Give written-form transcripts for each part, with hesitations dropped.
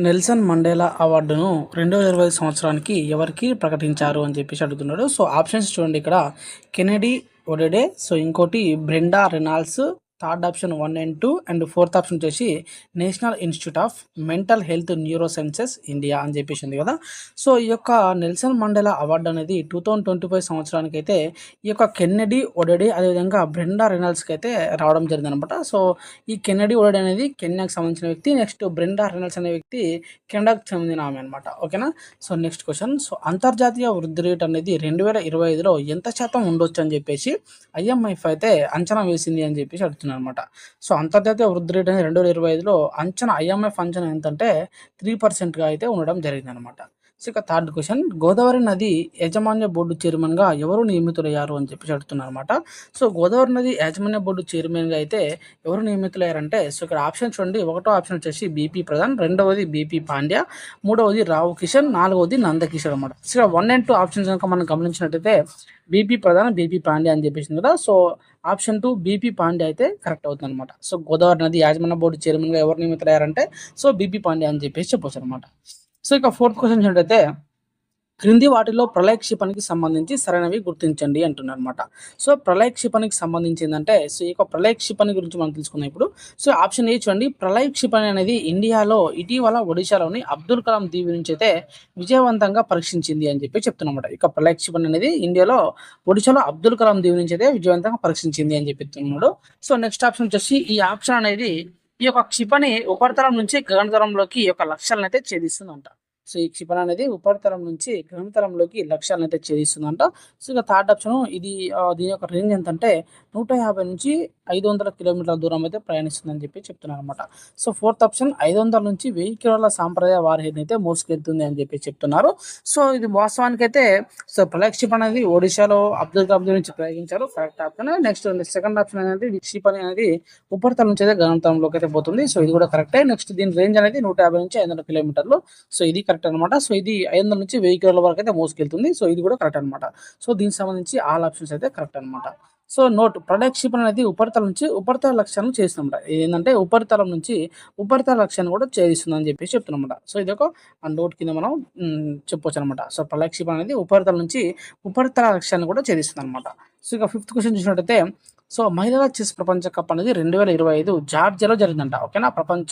Nelson Mandela అవార్డును 2025 సంవత్సరానికి ఎవరికి ప్రకటించారు అని చెప్పేసి అడుగుతున్నాడు. సో ఆప్షన్స్ చూడండి ఇక్కడ కెనెడీ ఒడెడే, సో ఇంకోటి Brenda Reynolds, third option 1 and 2 and fourth option వచ్చేసి National Institute of Mental Health Neurosciences India అని చెప్పేసి ఉంది కదా. సో ఈ యొక్క నెల్సన్ మండేలా అవార్డు అనేది 2025 సంవత్సరానికి అయితే ఈ యొక్క కెన్నెడీ ఒడెడే అదేవిధంగా బ్రెండా రెనాల్డ్స్కి అయితే రావడం జరిగింది అనమాట. సో ఈ కెన్నెడీ ఒడెడే అనేది కెన్యాకి సంబంధించిన వ్యక్తి, నెక్స్ట్ బ్రెండా రెనాల్డ్స్ అనే వ్యక్తి కెనడాకి చెందిన ఆమె అనమాట. ఓకేనా. సో నెక్స్ట్ క్వశ్చన్, సో అంతర్జాతీయ వృద్ధి రేట్ అనేది 2025లో ఎంత శాతం ఉండొచ్చు అని చెప్పేసి ఐఎంఎఫ్ అయితే అంచనా వేసింది అని చెప్పేసి అడుగుతున్నారు అనమాట. సో అంతర్జాతీయ వృద్ధి రేట్ అనేది 2025లో అంచనా ఐఎంఎఫ్ అంచనా ఎంతంటే 3%గా అయితే ఉండడం జరిగింది అనమాట. సో ఇక థర్డ్ క్వశ్చన్, గోదావరి నది యాజమాన్య బోర్డు చైర్మన్గా ఎవరు నియమితులయ్యారు అని చెప్పేసి అడుగుతున్నారు అనమాట. సో గోదావరి నది యాజమాన్య బోర్డు చైర్మన్గా అయితే ఎవరు నియమితులయ్యారంటే, సో ఇక్కడ ఆప్షన్ చూడండి. ఒకటో ఆప్షన్ వచ్చేసి బీపీ ప్రధాన్, రెండవది బీపీ పాండ్యా, మూడవది రావు కిషన్, నాలుగవది నందకిషోర్ అనమాట. సో ఇక్కడ 1 and 2 ఆప్షన్స్ కనుక మనం గమనించినట్టయితే బీపీ ప్రధాన్, బీపీ పాండ్యా అని చెప్పేసింది కదా. సో ఆప్షన్ 2 బీపీ పాండ్యా అయితే కరెక్ట్ అవుతుంది అనమాట. సో గోదావరి నది యాజమాన్య బోర్డు చైర్మన్గా ఎవరు నియమితులయ్యారంటే సో బీపీ పాండ్యా అని చెప్పేసి చెప్పొచ్చు అనమాట. సో ఇక ఫోర్త్ క్వశ్చన్ చూసినట్టయితే క్రింది వాటిలో ప్రళయ క్షిపణికి సంబంధించి సరైనవి గుర్తించండి అంటున్నారు అనమాట. సో ప్రళయ క్షిపణికి సంబంధించి ఏంటంటే, సో ఈ యొక్క ప్రళయ క్షిపణి గురించి మనం తెలుసుకుందాం ఇప్పుడు. సో ఆప్షన్ ఏ చూడండి, ప్రళయ క్షిపణి అనేది ఇండియాలో ఇటీవల ఒడిశాలోని అబ్దుల్ కలాం దీవి నుంచి అయితే విజయవంతంగా పరీక్షించింది అని చెప్పి చెప్తున్నమాట. ఇక ప్రళయ క్షిపణి అనేది ఇండియాలో ఒడిశాలో అబ్దుల్ కలాం దీవి నుంచి అయితే విజయవంతంగా పరీక్షించింది అని చెప్తున్నాడు. సో నెక్స్ట్ ఆప్షన్ వచ్చేసి ఈ ఆప్షన్ అనేది ఈ యొక్క క్షిపణి ఉపరితలం నుంచి గగనతలంలోకి ఈ యొక్క లక్ష్యాలను అయితే ఛేదిస్తుందంట. సో ఈ క్షిపణి అనేది ఉపరితలం నుంచి గగనతలంలోకి లక్ష్యాలను అయితే ఛేదిస్తుందంట. సో ఇక థర్డ్ ఆప్షన్ ఇది దీని యొక్క రేంజ్ ఎంత అంటే 150 నుంచి 500 కిలోమీటర్ల దూరం అయితే ప్రయాణిస్తుందని చెప్పి చెప్తున్నారు అనమాట. సో ఫోర్త్ ఆప్షన్ 500 నుంచి 1000 కిలోల సాంప్రదాయ వారిని అయితే మోసుకెళ్తుంది అని చెప్పి చెప్తున్నారు. సో ఇది వాస్తవానికి అయితే సో ప్రళయ క్షిపణి అనేది ఒడిశాలో అబ్దుల్ కలాం నుంచి ప్రయోగించారు, correct option. Next second option అనేది క్షిపణి అనేది ఉపరితలం నుంచి అయితే గగనతలంలోకి అయితే పోతుంది. సో ఇది కూడా కరెక్టే. నెక్స్ట్ దీని రేంజ్ అనేది 150 నుంచి 500 కిలోమీటర్లు. సో ఇది కరెక్ట్ అనమాట. సో ఇది 500 నుంచి 1000 కిలోల వరకు అయితే మోసుకెళ్తుంది. సో ఇది కూడా కరెక్ట్ అనమాట. సో దీనికి సంబంధించి ఆల్ ఆప్షన్స్ అయితే కరెక్ట్ అనమాట. సో నోట్, ప్రళయ క్షిపణి అనేది ఉపరితలం నుంచి ఉపరితల లక్ష్యాలను చేస్తుందన్నమాట. ఏంటంటే ఉపరితలం నుంచి ఉపరితల లక్ష్యాన్ని కూడా ఛేదిస్తుందని చెప్పేసి చెప్తున్నమాట. సో ఇది ఒక నోట్ కింద మనం చెప్పొచ్చు అనమాట. సో ప్రళయ క్షిపణి అనేది ఉపరితలం నుంచి ఉపరితల లక్ష్యాన్ని కూడా ఛేదిస్తుంది అనమాట. సో ఇక ఫిఫ్త్ క్వశ్చన్ చూసినట్టయితే, సో మహిళల చెస్ ప్రపంచ కప్ అనేది 2025 జార్జియాలో జరిగిందంట. ఓకేనా. ప్రపంచ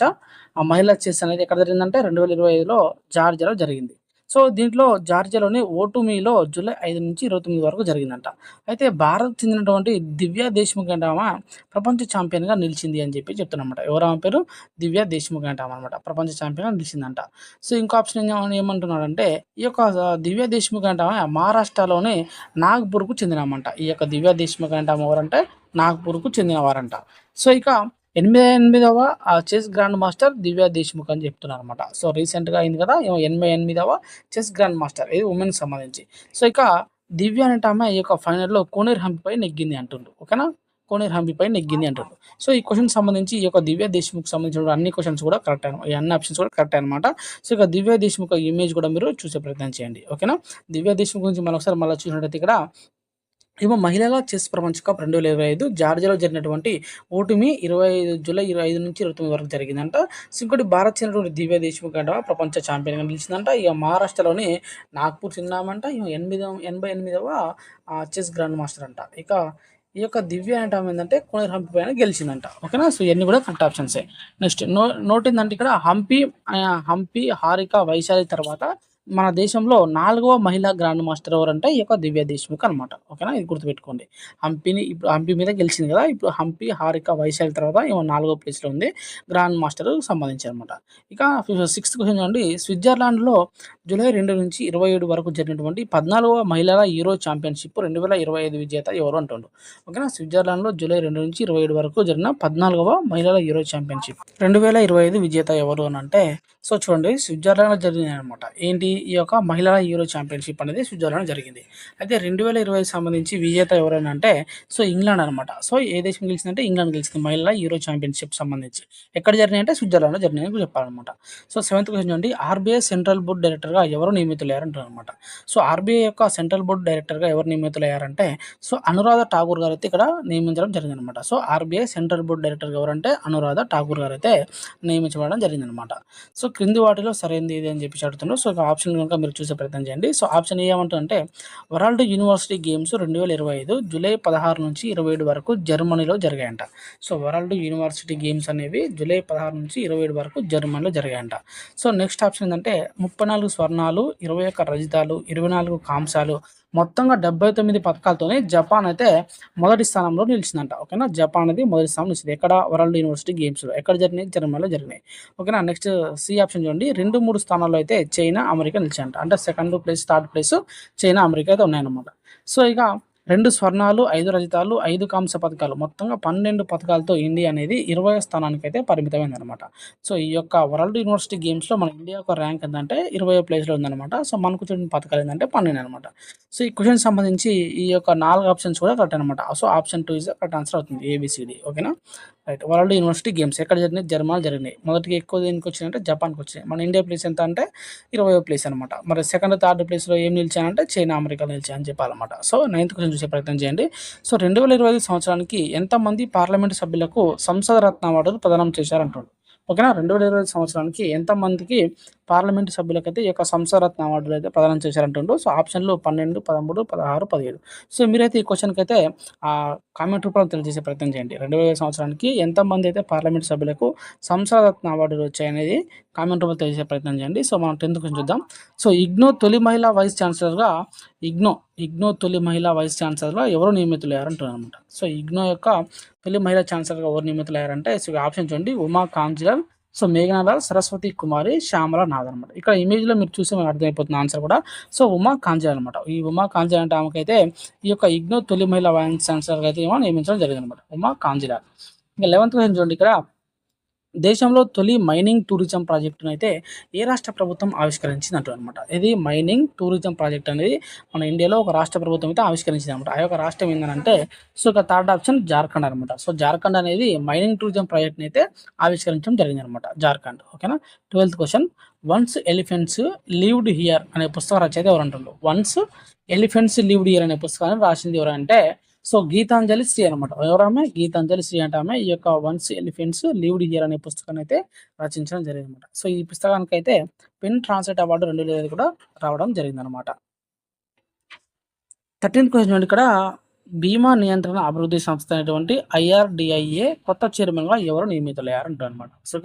మహిళా చెస్ అనేది ఎక్కడ జరిగిందంటే 2025లో జార్జియాలో జరిగింది. సో దీంట్లో జార్జియాలోని ఓటుమీలో జూలై 5 నుంచి 29 వరకు జరిగిందంట. అయితే భారత్ చెందినటువంటి దివ్యా దేశ్ముఖ్ అంటే ఆమె ప్రపంచ ఛాంపియన్గా నిలిచింది అని చెప్పి చెప్తున్నమాట. ఎవరు ఆమె పేరు? దివ్యా దేశ్ముఖ్ అంటే అనమాట ప్రపంచ ఛాంపియన్గా నిలిచిందంట. సో ఇంకో ఆప్షన్ ఏమంటున్నాడంటే, ఈ యొక్క దివ్యా దేశ్ముఖ్ అంటే ఆమె మహారాష్ట్రలోని నాగ్పూర్కు చెందినమంట. ఈ యొక్క దివ్యా దేశ్ముఖ్ అంటే ఆమె ఎవరంటే నాగ్పూర్కు చెందినవారంట. సో ఇక 88వ chess grand master Divya Deshmukh అని చెప్తున్నారు అనమాట. సో రీసెంట్గా అయింది కదా 88వ చెస్ గ్రాండ్ మాస్టర్, ఇది ఉమెన్కి సంబంధించి. సో ఇక దివ్య అంటే ఆమె ఈ యొక్క ఫైనల్లో కోనేరు హంపిపై నెగ్గింది అంటుండ్రు. ఓకేనా. కోనేరు హంపిపై నెగ్గింది అంటుండ్రు. సో ఈ క్వశ్చన్ సంబంధించి ఈ యొక్క దివ్య దేశ్ముఖ్ సంబంధించిన అన్ని క్వశ్చన్స్ కూడా కరెక్ట్ అనమాట. ఈ అన్ని ఆప్షన్స్ కూడా కరెక్ట్ అనమాట. సో ఇక దివ్య దేశ్ముఖ్ ఇమేజ్ కూడా మీరు చూసే ప్రయత్నం చేయండి. ఓకేనా. దివ్య దేశ్ముఖ్ గురించి మరొకసారి మళ్ళీ చూసినట్టయితే ఇక్కడ మహిళల చెస్ ప్రపంచ కప్ 2025 జార్జియాలో జరిగినటువంటి ఓటమి జూలై 25 నుంచి 29 వరకు జరిగిందంట. సో ఇంకోటి భారత్ చెందినటువంటి దివ్య దేశ్ముఖ్ అంట ప్రపంచ ఛాంపియన్గా నిలిచిందంట. ఇక మహారాష్ట్రలోని నాగ్పూర్ చెందామంట. 88వ చెస్ గ్రాండ్ మాస్టర్ అంట. ఇక ఈ యొక్క దివ్య అంటే ఆమె ఏంటంటే కోనేరు హంపి పైన గెలిచిందంట. ఓకేనా. సో ఇవన్నీ కూడా కరెక్ట్ ఆప్షన్సే. నెక్స్ట్ నోట్ ఏంటంటే ఇక్కడ హంపి హారిక వైశాలి తర్వాత మన దేశంలో 4వ మహిళా గ్రాండ్ మాస్టర్ ఎవరంటే ఈ యొక్క దివ్య దేశ్ముఖ్ అనమాట. ఓకేనా. ఇది గుర్తుపెట్టుకోండి. ఇప్పుడు హంపి మీద గెలిచింది కదా. ఇప్పుడు హంపి హారిక వైశాలి తర్వాత 4వ ప్లేస్లో ఉంది గ్రాండ్ మాస్టర్ సంబంధించి అనమాట. ఇక 6th క్వశ్చన్ చూడండి, స్విట్జర్లాండ్లో జూలై 2 నుంచి 27 వరకు జరిగినటువంటి 14వ మహిళల యూరో ఛాంపియన్షిప్ 2025 విజేత ఎవరు అంటుండ్రు. ఓకేనా. స్విట్జర్లాండ్లో జూలై 2 నుంచి 27 వరకు జరిగిన 14వ మహిళల యూరో ఛాంపియన్షిప్ 2025 విజేత ఎవరు అని అంటే, సో చూడండి స్విట్జర్లాండ్లో జరిగింది అనమాట. ఏంటి ఈ యొక్క మహిళల యూరో ఛాంపియన్షిప్ అనేది స్విట్జర్లాండ్ జరిగింది. అయితే 2025 సంబంధించి విజేత ఎవరైనా అంటే సో ఇంగ్లాండ్ అనమాట. సో ఏ దేశం గెలిచిందంటే ఇంగ్లాండ్ గెలిచింది మహిళల యూరో ఛాంపియన్షిప్ సంబంధించి. ఎక్కడ జరిగినాయి అంటే స్విట్జర్లాండ్లో జరిగినాయి చెప్పాలన్నమాట. సో 7th క్వశ్చన్ చూడండి, ఆర్బీఐ సెంట్రల్ బోర్డ్ డైరెక్టర్గా డైరెక్టర్గా ఎవరు నియమితులయ్యారు అంటారనమాట. సో ఆర్బీఐ యొక్క సెంట్రల్ బోర్డ్ డైరెక్టర్గా ఎవరు నియమితులయ్యారంటే సో అనురాధ ఠాగూర్ గారు అయితే ఇక్కడ నియమించడం జరిగిందనమాట. సో ఆర్బీఐ సెంట్రల్ బోర్డ్ డైరెక్టర్గా ఎవరంటే అనురాధ ఠాగూర్ గారు అయితే నియమించబడడం జరిగిందనమాట. సో క్రింది వాటిలో సరైనది ఇది అని చెప్పి అడుగుతున్నారు. సో ఆప్షన్ కనుక మీరు చూసే ప్రయత్నం చేయండి. సో ఆప్షన్ ఏ ఏమంటుందంటే వరల్డ్ యూనివర్సిటీ గేమ్స్ 2025 జూలై 16 నుంచి 27 వరకు జర్మనీలో జరిగాయంట. సో వరల్డ్ యూనివర్సిటీ గేమ్స్ అనేవి జూలై 16 నుంచి 27 వరకు జర్మనీలో జరిగాయంట. సో నెక్స్ట్ ఆప్షన్ ఏంటంటే 34 స్వర్ణాలు, 21 రజితాలు, 24 కాంస్యాలు, మొత్తంగా 79 పథకాలతోనే జపాన్ అయితే మొదటి స్థానంలో నిలిచిందంట. ఓకేనా, జపాన్ అనేది మొదటి స్థానం నిలిచింది. ఎక్కడ? వరల్డ్ యూనివర్సిటీ గేమ్స్లో. ఎక్కడ జరిగినాయి? జర్మనీలో జరిగినాయి. ఓకేనా, నెక్స్ట్ సి ఆప్షన్ చూడండి. 2-3 స్థానాల్లో అయితే చైనా, అమెరికా నిలిచాయంట. అంటే second place, third place China, America అయితే ఉన్నాయన్నమాట. సో ఇక 2 స్వర్ణాలు, 5 రజితాలు, 5 కాంస్య పథకాలు, మొత్తంగా 12 పథకాలతో ఇండియా అనేది 20వ స్థానానికి అయితే పరిమితమైందనమాట. సో ఈ యొక్క వరల్డ్ యూనివర్సిటీ గేమ్స్లో మన ఇండియా యొక్క ర్యాంక్ ఏంటంటే 20వ ప్లేస్లో ఉందన్నమాట. సో మనకు చూసిన పథకాలు ఏంటంటే 12 అనమాట. సో ఈ క్వశ్చన్ సంబంధించి ఈ యొక్క 4 ఆప్షన్స్ కూడా కరెక్ట్ అనమాట. So option 2 is correct answer అవుతుంది, ఏబిసిడి. ఓకేనా, రైట్. వరల్డ్ యూనివర్సిటీ గేమ్స్ ఎక్కడ జరిగినాయి? జర్మనీలో జరిగినాయి. మొదటికి ఎక్కువ దేనికి వచ్చినాయంటే జపాన్కి వచ్చినాయి. మన ఇండియా ప్లేస్ ఎంత అంటే 20వ ప్లేస్ అనమాట. మరి సెకండ్, థర్డ్ ప్లేస్లో ఏం నిలిచాయంటే చైనా, అమెరికా నిలిచాయని చెప్పాలన్నమాట. సో 9th క్వశ్చన్ చూసే ప్రయత్నం చేయండి. సో 2025 సంవత్సరానికి ఎంతమంది పార్లమెంటు సభ్యులకు సంసద రత్న అవార్డులు ప్రదానం చేశారంటారు. ఓకేనా, 2025 సంవత్సరానికి ఎంతమందికి పార్లమెంటు సభ్యులకైతే ఈ యొక్క సంసదరత్న అవార్డులు అయితే ప్రదానం చేశారంటుండ్రు. సో ఆప్షన్లు 12, 13, 16, 17. సో మీరైతే ఈ క్వశ్చన్కి అయితే కామెంట్ రూపంలో తెలియజేసే ప్రయత్నం చేయండి. 2025 సంవత్సరానికి ఎంతమంది అయితే పార్లమెంటు సభ్యులకు సంసదరత్న అవార్డులు వచ్చాయనేది కామెంట్ రూపంలో తెలియజేసే ప్రయత్నం చేయండి. సో మనం 10th క్వశ్చన్ చూద్దాం. సో ఇగ్నో తొలి మహిళా వైస్ ఛాన్సలర్గా ఇగ్నో తొలి మహిళా వైస్ ఛాన్సలర్గా ఎవరు నియమితులయ్యారు అంటున్నారు అనమాట. సో ఇగ్నో యొక్క తొలి మహిళా ఛాన్సలర్గా ఎవరు నియమితులయ్యారంటే సో ఆప్షన్ చూడండి. ఉమా కాంజ్లర్, సో మేఘనాలాల్, సరస్వతి కుమారి, శ్యామల నాథ్ అనమాట. ఇక్కడ ఇమేజ్లో మీరు చూసి మనకు అర్థమైపోతుంది ఆన్సర్ కూడా. సో ఉమా కాంజ్లర్ అనమాట. ఈ ఉమా కాంజ్లర్ అంటే ఆమెకైతే ఈ యొక్క ఇగ్నో తొలి మహిళా వైస్ ఛాన్సలర్గా అయితే ఏమో నియమించడం జరిగింది అనమాట, ఉమా కాంజ్లర్. ఇంకా 11th క్వశ్చన్ చూడండి. ఇక్కడ దేశంలో తొలి మైనింగ్ టూరిజం ప్రాజెక్టును అయితే ఏ రాష్ట్ర ప్రభుత్వం ఆవిష్కరించింది అంటారు అనమాట. ఇది మైనింగ్ టూరిజం ప్రాజెక్ట్ అనేది మన ఇండియాలో ఒక రాష్ట్ర ప్రభుత్వం అయితే ఆవిష్కరించింది అనమాట. ఆ యొక్క రాష్ట్రం ఏంటంటే సో ఇక థర్డ్ ఆప్షన్ జార్ఖండ్ అనమాట. సో జార్ఖండ్ అనేది మైనింగ్ టూరిజం ప్రాజెక్ట్ని అయితే ఆవిష్కరించడం జరిగింది అనమాట, జార్ఖండ్. ఓకేనా, 12th question. Once elephants lived here అనే పుస్తకం రచయిత ఎవరు అంటారు. వన్స్ ఎలిఫెంట్స్ లివ్డ్ హియర్ అనే పుస్తకాన్ని రాసింది ఎవరంటే సో గీతాంజలి శ్రీ అనమాట. ఎవరామె? గీతాంజలి శ్రీ అంటే ఆమె ఈ యొక్క వన్స్ ఎలిఫెంట్స్ లివ్డ్ హియర్ అనే పుస్తకాన్ని అయితే రచించడం జరిగింది అనమాట. సో ఈ పుస్తకానికి అయితే పెన్ ట్రాన్స్లేట్ అవార్డు 2025 కూడా రావడం జరిగిందనమాట. 13th question. ఇక్కడ బీమా నియంత్రణ అభివృద్ధి సంస్థ అనేటువంటి IRDIA కొత్త చైర్మన్గా ఎవరు నియమితులయ్యారు అంటారు అనమాట. సో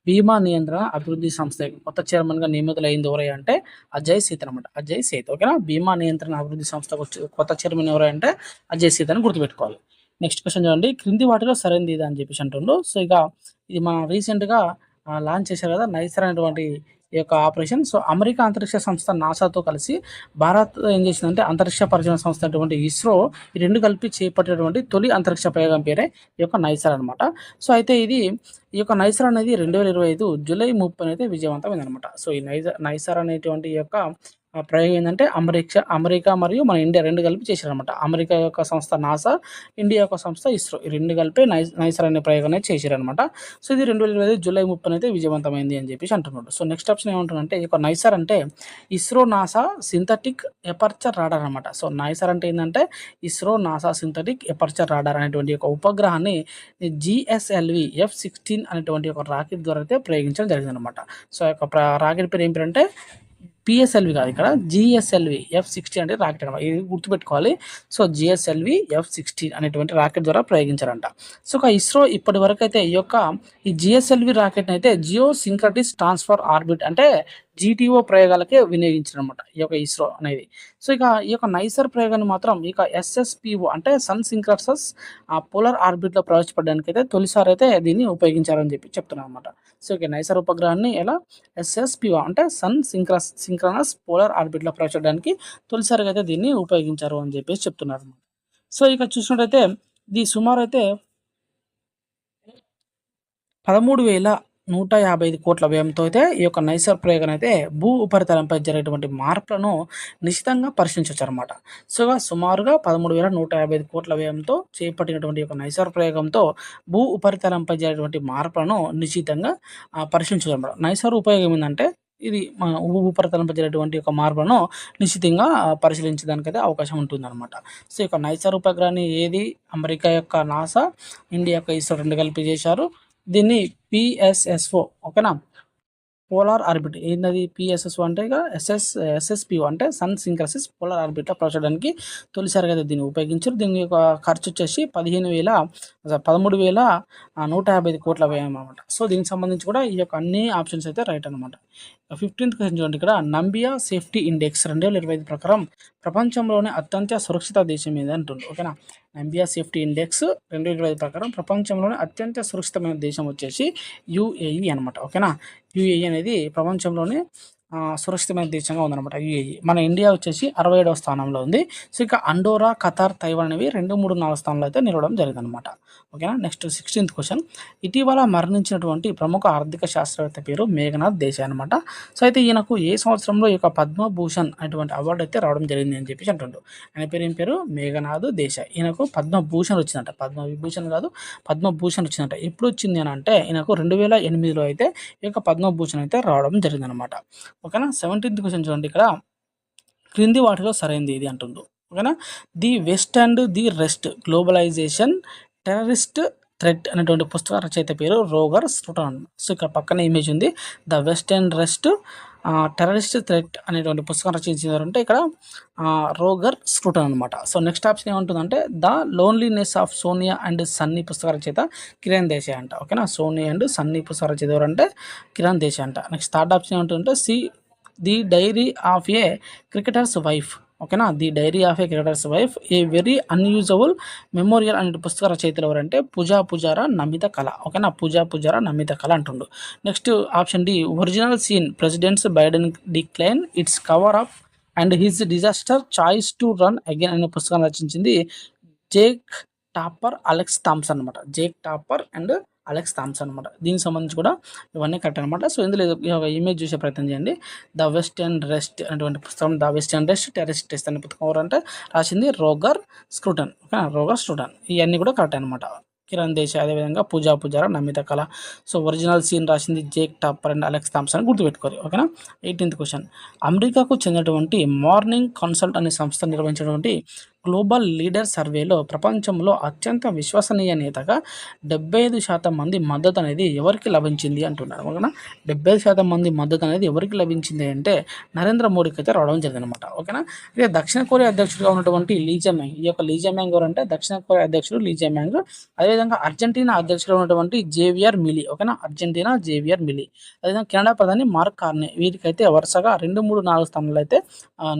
బీమా నియంత్రణ అభివృద్ధి సంస్థ కొత్త చైర్మన్గా నియమితులైంది ఎవరై అంటే అజయ్ సేత్ అనమాట, అజయ్ సేత్. ఓకేనా, బీమా నియంత్రణ అభివృద్ధి సంస్థకు కొత్త చైర్మన్ ఎవరై అంటే అజయ్ సేత్ అని గుర్తుపెట్టుకోవాలి. నెక్స్ట్ క్వశ్చన్ చూడండి. క్రింది వాటిలో సరైనది ఇది అని చెప్పేసి అంటుండ్రు. సో ఇక ఇది మనం రీసెంట్గా లాంచ్ చేశారు కదా నైసర్ అనేటువంటి ఈ యొక్క ఆపరేషన్. సో అమెరికా అంతరిక్ష సంస్థ నాసాతో కలిసి భారత్ ఏం చేసిందంటే అంతరిక్ష పరిశోధన సంస్థ అటువంటి ఇస్రో ఈ రెండు కలిపి చేపట్టేటువంటి తొలి అంతరిక్ష ప్రయోగం పేరే ఈ యొక్క నైసర్ అనమాట. సో అయితే ఈ యొక్క నైసర్ అనేది 2025 జూలై 30 అయితే విజయవంతమైంది అనమాట. సో ఈ నైసర్ అనేటువంటి ఈ యొక్క ప్రయోగం ఏంటంటే అమెరికా మరియు మన ఇండియా రెండు కలిపి చేశారనమాట. అమెరికా యొక్క సంస్థ నాసా, ఇండియా యొక్క సంస్థ ఇస్రో, ఈ రెండు కలిపి నైసర్ అనే ప్రయోగాన్ని చేశారనమాట. సో ఇది 2025 జూలై 30 అయితే విజయవంతమైంది అని చెప్పేసి అంటున్నాడు. సో నెక్స్ట్ ఆప్షన్ ఏమంటుందంటే ఈ యొక్క నైసర్ అంటే ISRO NASA synthetic aperture radar అనమాట. సో నైసర్ అంటే ఏంటంటే ISRO NASA synthetic aperture radar అనేటువంటి ఒక ఉపగ్రహాన్ని GSLV F-16 అనేటువంటి ఒక రాకెట్ ద్వారా అయితే ప్రయోగించడం జరిగింది అనమాట. సో యొక్క రాకెట్ పేరు ఏం పేరు అంటే PSLV కాదు, ఇక్కడ GSLV F-16 అంటే రాకెట్ అనమాట. ఇది గుర్తుపెట్టుకోవాలి. సో GSLV F-16 అనేటువంటి రాకెట్ ద్వారా ప్రయోగించారంట. సో ఒక ఇస్రో ఇప్పటి వరకు అయితే ఈ GSLV రాకెట్ని అయితే జియో సింక్రటిస్ ట్రాన్స్ఫర్ ఆర్బిట్ అంటే GTO ప్రయోగాలకే వినియోగించారనమాట ఈ యొక్క ఇస్రో అనేది. సో ఇక ఈ యొక్క నైసర్ ప్రయోగాన్ని మాత్రం ఇక SSPO అంటే సన్ సింక్రటస్ పోలార్ ఆర్బిట్లో ప్రవేశపెట్టడానికి అయితే తొలిసారి అయితే దీన్ని ఉపయోగించారని చెప్పి చెప్తున్నారు అనమాట. సో ఇక నైసర్ ఉపగ్రహాన్ని ఎలా SSPO అంటే సన్ సింక్రనస్ పోలార్ ఆర్బిట్లో ప్రవేశపెట్టడానికి తొలిసారిగా అయితే దీన్ని ఉపయోగించారు అని చెప్పేసి చెప్తున్నారు అనమాట. సో ఇక చూసినట్టయితే ఇది సుమారు అయితే 13,155 కోట్ల వ్యయంతో అయితే ఈ యొక్క నైసర్ ప్రయోగం అయితే భూ ఉపరితలంపై జరిగేటువంటి మార్పులను నిశితంగా పరిశీలించవచ్చనమాట. సో సుమారుగా 13,155 కోట్ల వ్యయంతో చేపట్టినటువంటి యొక్క నైసర్ ప్రయోగంతో భూ ఉపరితలంపై జరిగేటువంటి మార్పులను నిశితంగా పరిశీలించవచ్చు అనమాట. నైసర్ ఉపయోగం ఏంటంటే ఇది మన ఉపరితలంపై జరిగేటువంటి ఒక మార్పులను నిశ్చితంగా పరిశీలించడానికైతే అవకాశం ఉంటుందన్నమాట. సో ఈ యొక్క నైసర్ ఉపగ్రహాన్ని ఏది అమెరికా యొక్క నాసా, ఇండియా యొక్క ఇస్రో 2 కలిపి చేశారు. దీన్ని పిఎస్ఎస్ఓ ఓకేనా, పోలార్ ఆర్బిట్ ఏంటది పిఎస్ఎస్ఓ అంటే ఇక ఎస్ఎస్పిఓ అంటే సన్ సింక్రసిస్ పోలార్ ఆర్బిట్లో ప్రవేశించడానికి తొలిసారిగా అయితే దీన్ని ఉపయోగించారు. దీని యొక్క ఖర్చు వచ్చేసి 13,155 కోట్ల వ్యయం అనమాట. సో దీనికి సంబంధించి కూడా ఈ యొక్క అన్ని ఆప్షన్స్ అయితే రైట్ అనమాట. 15th క్వశ్చన్ చూడండి ఇక్కడ, నంబియా సేఫ్టీ ఇండెక్స్ 2025 ప్రకారం ప్రపంచంలోనే అత్యంత సురక్షిత దేశం ఏది అంటుంది. ఓకేనా, నంబియా సేఫ్టీ ఇండెక్స్ 2025 ప్రకారం ప్రపంచంలోనే అత్యంత సురక్షితమైన దేశం వచ్చేసి యుఏఈ అనమాట. ఓకేనా, యుఏఈ అనేది ప్రపంచంలోనే సురక్షితమైన దేశంగా ఉందన్నమాట యుఏఈ. మన ఇండియా వచ్చేసి 67వ స్థానంలో ఉంది. సో ఇక అండోరా, ఖతార్, తైవాన్ అనేవి 2, 3, 4 స్థానంలో అయితే నిలవడం జరిగిందనమాట. ఓకేనా, నెక్స్ట్ 16th క్వశ్చన్, ఇటీవల మరణించినటువంటి ప్రముఖ ఆర్థిక శాస్త్రవేత్త పేరు మేఘనాథ్ దేశాయ్ అనమాట. సో అయితే ఈయనకు ఏ సంవత్సరంలో ఈ యొక్క పద్మభూషణ్ అటువంటి అవార్డు అయితే రావడం జరిగింది అని చెప్పేసి అంటుండు. ఆయన పేరు ఏం పేరు, మేఘనాథ్ దేశాయ్. ఈయనకు పద్మభూషణ్ వచ్చిందంట, పద్మవిభూషణ్ కాదు పద్మభూషణ్ వచ్చిందంట. ఎప్పుడు వచ్చింది అని అంటే ఈయనకు 2008లో అయితే ఈ యొక్క పద్మభూషణ్ అయితే రావడం జరిగిందనమాట. ఓకేనా, 17th క్వశ్చన్ చూడండి ఇక్కడ, క్రింది వాటిలో సరైనది ఇది అంటుండు. ఓకేనా, the West and the rest globalisation terrorist threat అనేటువంటి పుస్తక రచయిత పేరు రోగర్ స్ట్రూటన్. సో ఇక్కడ పక్కన ఇమేజ్ ఉంది, the west and rest terrorist threat అనేటువంటి పుస్తకం రచించారంటే ఇక్కడ రోగర్ స్ట్రూటన్ అనమాట. సో నెక్స్ట్ ఆప్షన్ ఏమంటుందంటే the loneliness of Sonia and Sunny పుస్తక రచయిత కిరణ్ దేశాయ్ అంట. ఓకేనా, సోనియా అండ్ సన్నీ పుస్తక రచయిత ఎవరంటే కిరణ్ దేశాయ్ అంట. నెక్స్ట్ థర్డ్ ఆప్షన్ ఏమంటుందంటే the diary of a cricketer's wife. ఓకేనా, the diary of a cricketer's wife a very unusable memorial అనే పుస్తక రచయితలు ఎవరంటే పూజా పుజారా నమిత కళ. ఓకేనా, పూజా పుజారా నమిత కళ అంటుండు. Next option D, original sin presidents Biden decline its cover up and his disaster choice to run again అనే పుస్తకాన్ని రచించింది జేక్ టాపర్, అలెక్స్ థామ్సన్ అనమాట. Jake Tapper and Alex Thompson అనమాట. దీనికి సంబంధించి కూడా ఇవన్నీ కరెక్ట్ అనమాట. సో ఇందులో ఇమేజ్ చూసే ప్రయత్నం చేయండి. ద వెస్ట్ అండ్ రెస్ట్ అనేటువంటి పుస్తకం, the west and rest terrorist test అనే పుస్తకం ఎవరంటే రాసింది రోగర్ స్ట్రూటన్. రోగర్ స్ట్రూటన్. ఇవన్నీ కూడా కరెక్ట్ అనమాట. కిరణ్ దేశాయ్, అదేవిధంగా పూజా Pujara Namita Kala. So original sin రాసింది Jake Tapper and Alex Thomson గుర్తుపెట్టుకోరు. ఓకేనా, 18th క్వశ్చన్, అమెరికాకు చెందినటువంటి మార్నింగ్ కన్సల్ట్ అనే సంస్థ నిర్వహించినటువంటి గ్లోబల్ లీడర్ సర్వేలో ప్రపంచంలో అత్యంత విశ్వసనీయ నేతగా 75% మంది మద్దతు అనేది ఎవరికి లభించింది అంటున్నారు. ఓకేనా, 75% మంది మద్దతు అనేది ఎవరికి లభించింది అంటే నరేంద్ర మోడీకి అయితే రావడం జరిగిందనమాట. ఓకేనా, ఇక దక్షిణ కొరియా అధ్యక్షుడిగా ఉన్నటువంటి లీ జెమ్యాంగ్, ఈ యొక్క లీ జెమ్యాంగ్ ఎవరంటే దక్షిణ కొరియా అధ్యక్షుడు లీ జెమ్యాంగ్. అదేవిధంగా అర్జెంటీనా అధ్యక్షుడు ఉన్నటువంటి జేవియర్ మిలీ. ఓకేనా, అర్జెంటీనా జేవియర్ మిలీ. అదేవిధంగా కెనడా ప్రధాని మార్క్ కార్నే. వీరికైతే వరుసగా 2, 3, 4 స్థానాలు అయితే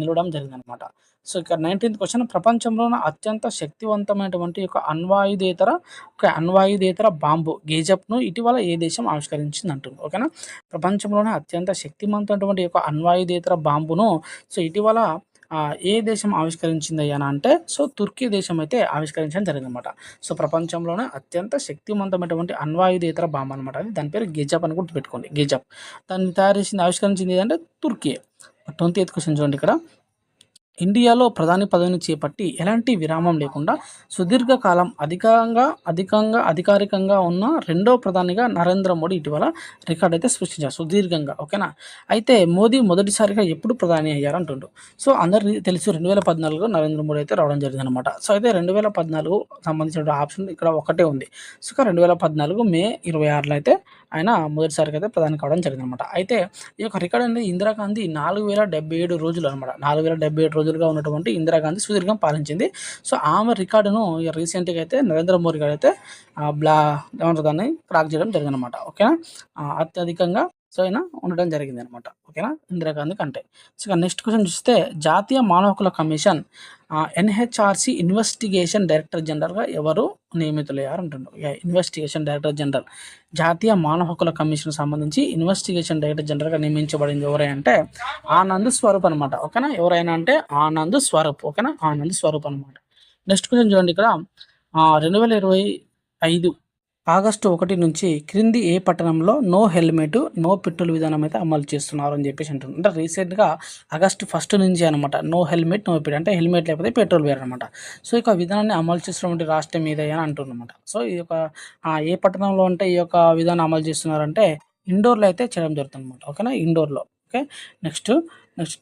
నిలవడం జరిగిందనమాట. సో ఇక్కడ 19th క్వశ్చన్, ప్రపంచంలోనే అత్యంత శక్తివంతమైనటువంటి ఒక అణ్వాయుధేతర బాంబు గేజప్ను ఇటీవల ఏ దేశం ఆవిష్కరించింది అంటుంది. ఓకేనా, ప్రపంచంలోనే అత్యంత శక్తివంతమైనటువంటి ఒక అణ్వాయుధేతర బాంబును సో ఇటీవల ఏ దేశం ఆవిష్కరించింది అని అంటే సో తుర్కీ దేశం అయితే ఆవిష్కరించడం జరిగిందనమాట. సో ప్రపంచంలోనే అత్యంత శక్తివంతమైనటువంటి అణ్వాయుధేతర బాంబు అనమాట. అది దాని పేరు గేజప్ అని గుర్తుపెట్టుకోండి. గేజప్ దాన్ని ఆవిష్కరించింది అంటే తుర్కీ. 20th క్వశ్చన్ చూడండి ఇక్కడ, ఇండియాలో ప్రధాని పదవిని చేపట్టి ఎలాంటి విరామం లేకుండా సుదీర్ఘకాలం అధికారికంగా ఉన్న రెండో ప్రధానిగా నరేంద్ర మోడీ ఇటీవల రికార్డ్ అయితే సృష్టించారు సుదీర్ఘంగా. ఓకేనా, అయితే మోదీ మొదటిసారిగా ఎప్పుడు ప్రధాని అయ్యారు అంటుండు. సో అందరికీ తెలుసు 2014లో నరేంద్ర మోడీ అయితే రావడం జరిగింది అనమాట. సో అయితే 2014 సంబంధించిన ఆప్షన్ ఇక్కడ ఒకటే ఉంది. సో 2014 మే 26లో అయితే ఆయన మొదటిసారిగా అయితే ప్రధాని కావడం జరిగింది అనమాట. అయితే ఈ యొక్క రికార్డ్ అనేది ఇందిరాగాంధీ 4077 రోజులు అనమాట. 4077 రోజులుగా ఉన్నటువంటి ఇందిరాగాంధీ సుదీర్ఘం పాలించింది. సో ఆమె రికార్డును రీసెంట్గా అయితే నరేంద్ర మోడీ గారు అయితే ఏమంటారు దాన్ని క్రాక్ చేయడం జరిగిందనమాట. ఓకేనా, అత్యధికంగా సో అయినా ఉండడం జరిగింది అనమాట. ఓకేనా, ఇందిరాగాంధీ కంటే. సో నెక్స్ట్ క్వశ్చన్ చూస్తే జాతీయ మానవ హక్కుల కమిషన్ ఎన్హెచ్ఆర్సి ఇన్వెస్టిగేషన్ డైరెక్టర్ జనరల్గా ఎవరు నియమితులయ్యారు అంటున్నారు. ఇన్వెస్టిగేషన్ డైరెక్టర్ జనరల్, జాతీయ మానవ హక్కుల కమిషన్ సంబంధించి ఇన్వెస్టిగేషన్ డైరెక్టర్ జనరల్గా నియమించబడింది ఎవరైనా ఆనంద్ స్వరూప్ అనమాట. ఓకేనా, ఎవరైనా అంటే ఆనంద్ స్వరూప్. ఓకేనా, ఆనంద్ స్వరూప్ అనమాట. నెక్స్ట్ క్వశ్చన్ చూడండి ఇక్కడ, 2025 ఆగస్టు 1 నుంచి క్రింది ఏ పట్టణంలో నో హెల్మెట్ నో పెట్రోల్ విధానం అయితే అమలు చేస్తున్నారు అని చెప్పేసి అంటున్నారు. అంటే రీసెంట్గా ఆగస్టు 1 నుంచి అనమాట నో హెల్మెట్ నో పెట్రోల్, అంటే హెల్మెట్ లేకపోతే పెట్రోల్ వేరు అనమాట. సో ఈ యొక్క విధానాన్ని అమలు చేస్తున్నటువంటి రాష్ట్రం మీద అని అంటున్నమాట. సో ఈ యొక్క ఏ పట్టణంలో అంటే ఈ యొక్క విధానం అమలు చేస్తున్నారంటే ఇండోర్లో అయితే చేయడం జరుగుతుంది అనమాట. ఓకేనా, ఇండోర్లో. ఓకే. నెక్స్ట్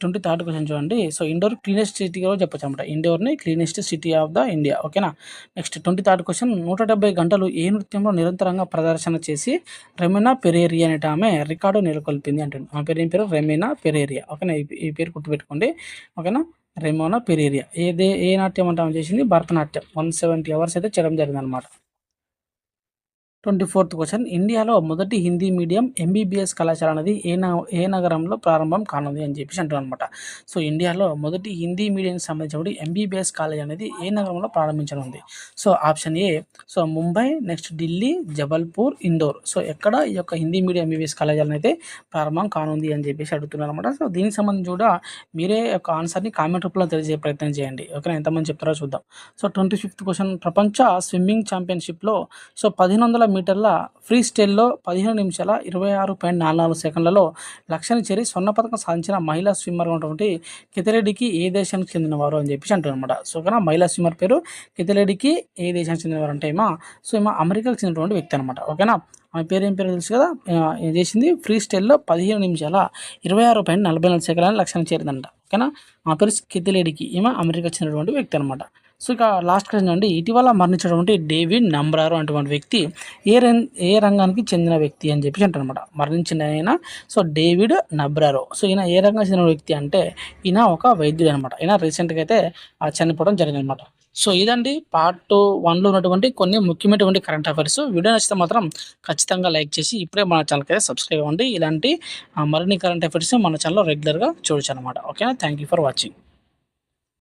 23rd క్వశ్చన్ చూడండి. సో ఇండోర్ క్లీనెస్ట్ సిటీగా చెప్పొచ్చు అనమాట. ఇండోర్‌ని cleanest city of the India. ఓకేనా. నెక్స్ట్ 23rd క్వశ్చన్ 170 గంటలు ఏ నృత్యంలో నిరంతరంగా ప్రదర్శన చేసి రెమినా పెరేరియా అనేట ఆమె రికార్డు నెలకొల్పింది అంటుంది. ఆమె పేరు ఏం పేరు? రెమినా పెరేరియా. ఓకేనా. ఈ పేరు గుర్తుపెట్టుకోండి. ఓకేనా. రెమోనా పెరేరియా. ఏ నాట్యం అంటే ఆమె చేసింది? భరతనాట్యం. 170 అవర్స్ అయితే చేయడం జరిగిందనమాట. 24th క్వశ్చన్ ఇండియాలో మొదటి హిందీ మీడియం ఎంబీబీఎస్ కళాశాల అనేది ఏ నగరంలో ప్రారంభం కానుంది అని చెప్పేసి అంటారనమాట. సో ఇండియాలో మొదటి హిందీ మీడియంకి సంబంధించిన ఎంబీబీఎస్ కాలేజ్ అనేది ఏ నగరంలో ప్రారంభించనుంది? So option A so Mumbai, next Delhi, Jabalpur, Indore. So ఎక్కడ ఈ యొక్క హిందీ మీడియం ఎంబీబీఎస్ కాలేజీలు అయితే ప్రారంభం కానుంది అని చెప్పేసి అడుగుతున్నారు అనమాట. సో దీనికి సంబంధించి కూడా మీరే యొక్క ఆన్సర్ని కామెంట్ రూపంలో తెలియజేసే ప్రయత్నం చేయండి. ఓకేనా. ఎంతమంది చెప్తారో చూద్దాం. సో 25th క్వశ్చన్ ప్రపంచ స్విమ్మింగ్ ఛాంపియన్షిప్లో సో 1500 మీటర్ల ఫ్రీ స్టైల్లో 15 నిమిషాల 26.44 సెకండ్లలో లక్ష్యాన్ని చేరి స్వర్ణ పథకం సాధించిన మహిళా స్విమ్మర్ ఉన్నటువంటి కితెలెడికి ఏ దేశానికి చెందినవారు అని చెప్పేసి అంటారనమాట. సో ఓకేనా. మహిళా స్విమ్మర్ పేరు కితెలెడికి ఏ దేశానికి చెందినవారు అంటే సో అమెరికాకు చెందినటువంటి వ్యక్తి అనమాట. ఓకేనా. ఆమె పేరు ఏం పేరు తెలుసు కదా. ఏం చేసింది? ఫ్రీ స్టైల్లో 15 నిమిషాల 26.44 సెకండ్ల లక్ష్యాన్ని చేరిందంట. ఓకేనా. ఆ పేరు కితెలెడికి. ఈమె అమెరికా చెందినటువంటి వ్యక్తి అనమాట. సో ఇక లాస్ట్ క్వశ్చన్ అండి. ఇటీవల మరణించినటువంటి డేవిడ్ నమ్బ్రారో అటువంటి వ్యక్తి ఏ రంగానికి చెందిన వ్యక్తి అని చెప్పేసి అంటారు అనమాట. మరణించిన ఆయన సో డేవిడ్ నబ్రారో. సో ఈయన ఏ రంగానికి చెందిన వ్యక్తి అంటే ఈయన ఒక వైద్యుడు అనమాట. ఈయన రీసెంట్గా అయితే చనిపోవడం జరిగింది అనమాట. సో ఇదండి పార్ట్ 1లో ఉన్నటువంటి కొన్ని ముఖ్యమైనటువంటి కరెంట్ అఫైర్స్. వీడియో నచ్చితే మాత్రం ఖచ్చితంగా లైక్ చేసి ఇప్పుడే మన ఛానల్కి అయితే సబ్స్క్రైబ్ అవ్వండి. ఇలాంటి మరిన్ని కరెంట్ అఫైర్స్ మన ఛానల్లో రెగ్యులర్గా చూడొచ్చు అనమాట. ఓకేనా. Thank you for watching.